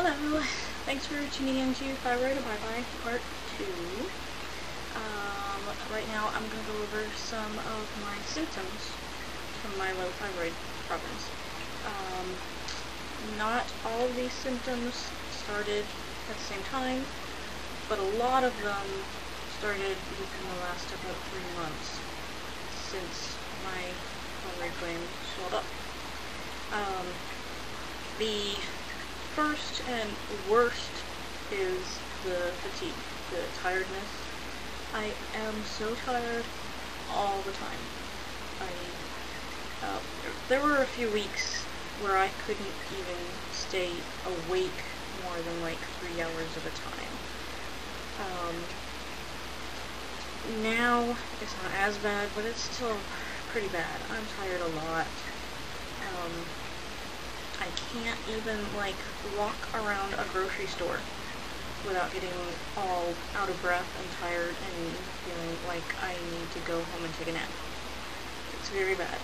Hello! Thanks for tuning in to Thyroid Bye-Bye Part 2. Right now I'm going to go over some of my symptoms from my low thyroid problems. Not all of these symptoms started at the same time, but a lot of them started within the last about 3 months since my thyroid gland swelled up. The first and worst is the fatigue, the tiredness. I am so tired all the time. There were a few weeks where I couldn't even stay awake more than like 3 hours at a time. Now it's not as bad, but it's still pretty bad. I'm tired a lot. I can't even, like, walk around a grocery store without getting all out of breath and tired and feeling like I need to go home and take a nap. It's very bad.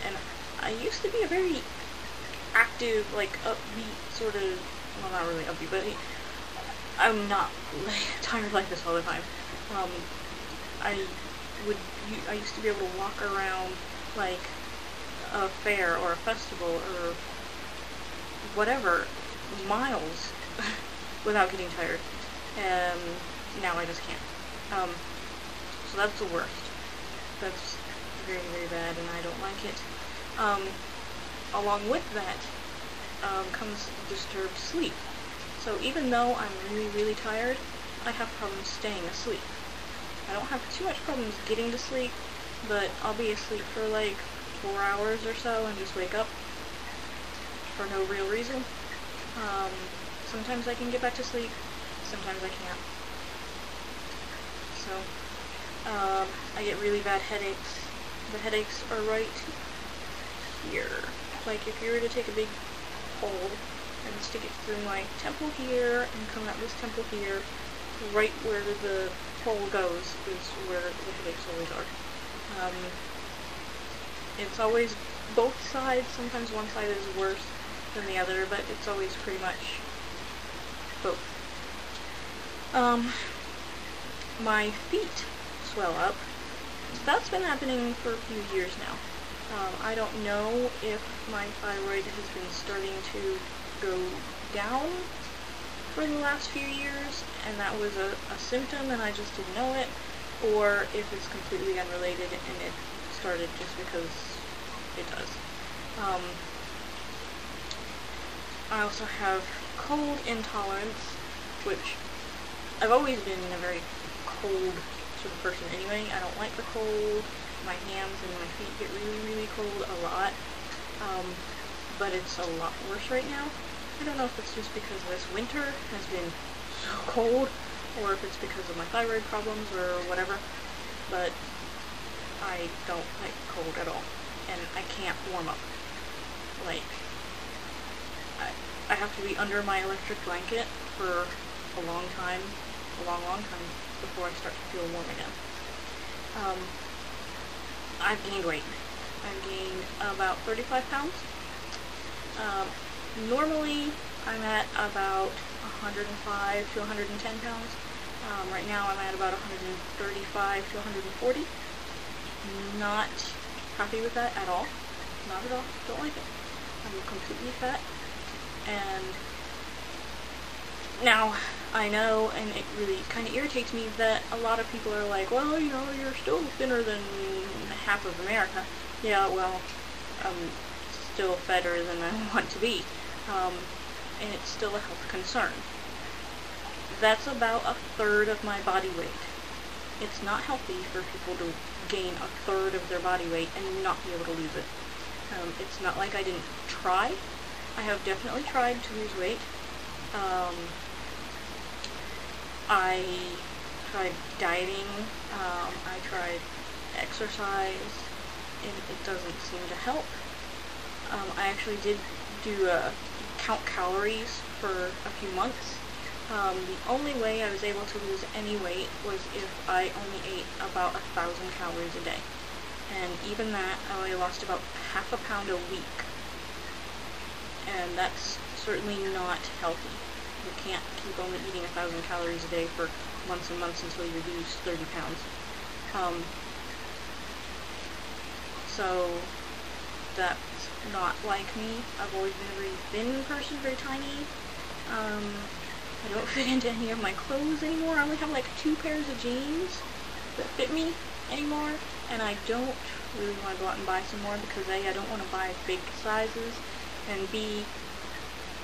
And I used to be a very active, like, upbeat sort of, well, not really upbeat, but I'm not tired like this all the time. I used to be able to walk around, like, a fair or a festival or whatever, miles without getting tired, and now I just can't. So that's the worst. That's very, very bad, and I don't like it. Along with that comes disturbed sleep. So even though I'm really, really tired, I have problems staying asleep. I don't have too much problems getting to sleep, but I'll be asleep for like 4 hours or so and just wake up for no real reason. Sometimes I can get back to sleep, sometimes I can't. So, I get really bad headaches. The headaches are right here. Like if you were to take a big pole and stick it through my temple here and come out this temple here, right where the pole goes is where the headaches always are. It's always both sides. Sometimes one side is worse than the other, but it's always pretty much both. My feet swell up. That's been happening for a few years now. I don't know if my thyroid has been starting to go down for the last few years, and that was a symptom and I just didn't know it, or if it's completely unrelated and it started just because it does. I also have cold intolerance, which I've always been a very cold sort of person anyway. I don't like the cold. My hands and my feet get really, really cold a lot. But it's a lot worse right now. I don't know if it's just because this winter has been so cold, or if it's because of my thyroid problems or whatever, but I don't like cold at all, and I can't warm up. Like, I have to be under my electric blanket for a long time, before I start to feel warm again. I've gained weight. I've gained about 35 pounds. Normally, I'm at about 105 to 110 pounds. Right now, I'm at about 135 to 140. Not happy with that at all. Not at all. Don't like it. I'm completely fat. And now, I know, and it really kind of irritates me that a lot of people are like, well, you know, you're still thinner than half of America. Yeah, well, I'm still fatter than I want to be. And it's still a health concern. That's about 1/3 of my body weight. It's not healthy for people to gain 1/3 of their body weight and not be able to lose it. It's not like I didn't try. I have definitely tried to lose weight. I tried dieting, I tried exercise, and it doesn't seem to help. I actually did do count calories for a few months. The only way I was able to lose any weight was if I only ate about 1,000 calories a day. And even that, I only lost about half a pound a week. And that's certainly not healthy. You can't keep only eating 1,000 calories a day for months and months until you lose 30 pounds. So that's not like me. I've always been a very thin person, very tiny. I don't fit into any of my clothes anymore. I only have like 2 pairs of jeans that fit me anymore, and I don't really want to go out and buy some more because A, I don't want to buy big sizes, and B,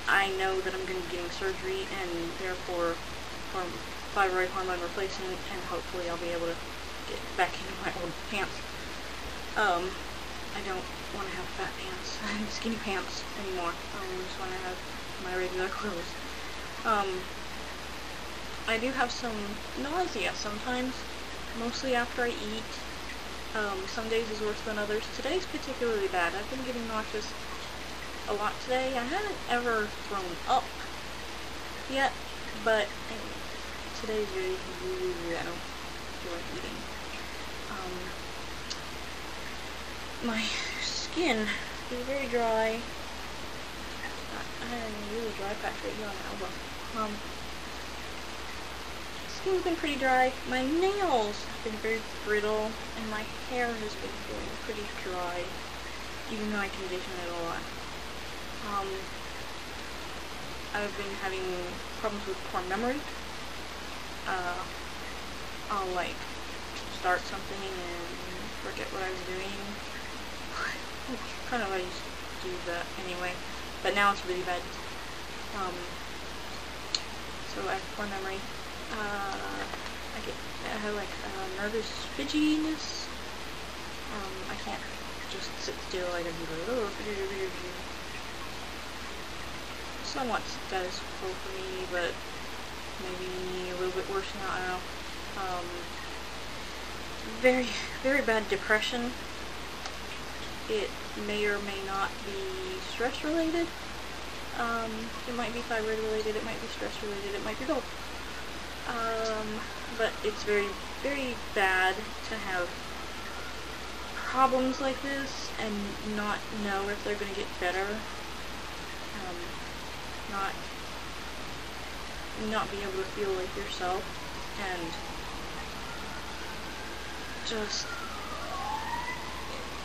I know that I'm going to be getting surgery and therefore thyroid hormone replacement, and hopefully I'll be able to get back into my old pants. I don't want to have fat pants and skinny pants anymore. I just want to have my regular clothes. I do have some nausea sometimes, mostly after I eat. Some days is worse than others. Today's particularly bad. I've been getting nauseous a lot today. I haven't ever thrown up yet, but today's really, I don't feel like eating. My skin is very dry. I had a really dry patch right here on the elbow. Skin's been pretty dry. My nails have been very brittle, and my hair has been feeling pretty dry, even though I condition it a lot. I've been having problems with poor memory. I'll like start something and forget what I was doing. Kind of I used to do that anyway, but now it's really bad. So I have poor memory. I have like nervous fidgetiness. I can't just sit still. I gotta be like, somewhat status quo for me, but maybe a little bit worse now. I don't know. Very, very bad depression. It may or may not be stress related. It might be thyroid related, it might be stress related, it might be both. But it's very, very bad to have problems like this and not know if they're going to get better. Not be able to feel like yourself, and just,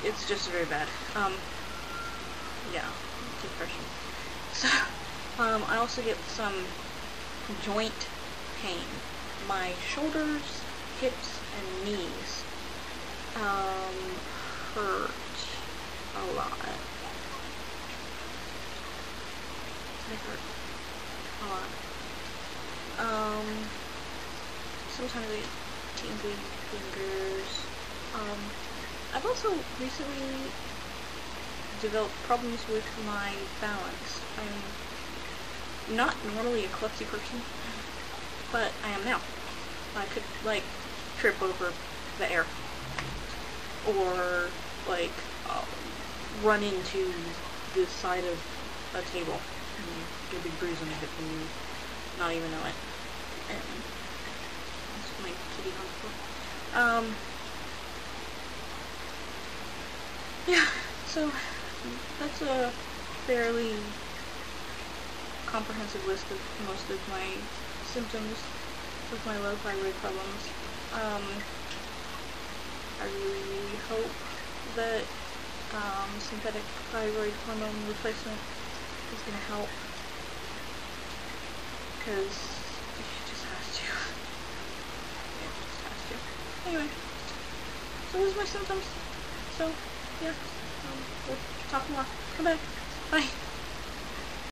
it's just very bad. Yeah, depression. So, I also get some joint pain. My shoulders, hips, and knees hurt a lot. They hurt a lot. Sometimes I get tingly fingers. I've also recently developed problems with my balance. I'm not normally a klutzy person, but I am now. I could, like, trip over the air, or, like, run into the side of a table and get a big bruise on my hip and not even know it. And that's my kitty hospital. Yeah, so that's a fairly comprehensive list of most of my symptoms with my low thyroid problems. I really hope that synthetic thyroid hormone replacement is going to help, because it just has to. It just has to. Anyway, so those are my symptoms. So, yeah, we'll talk more. Come back. Bye.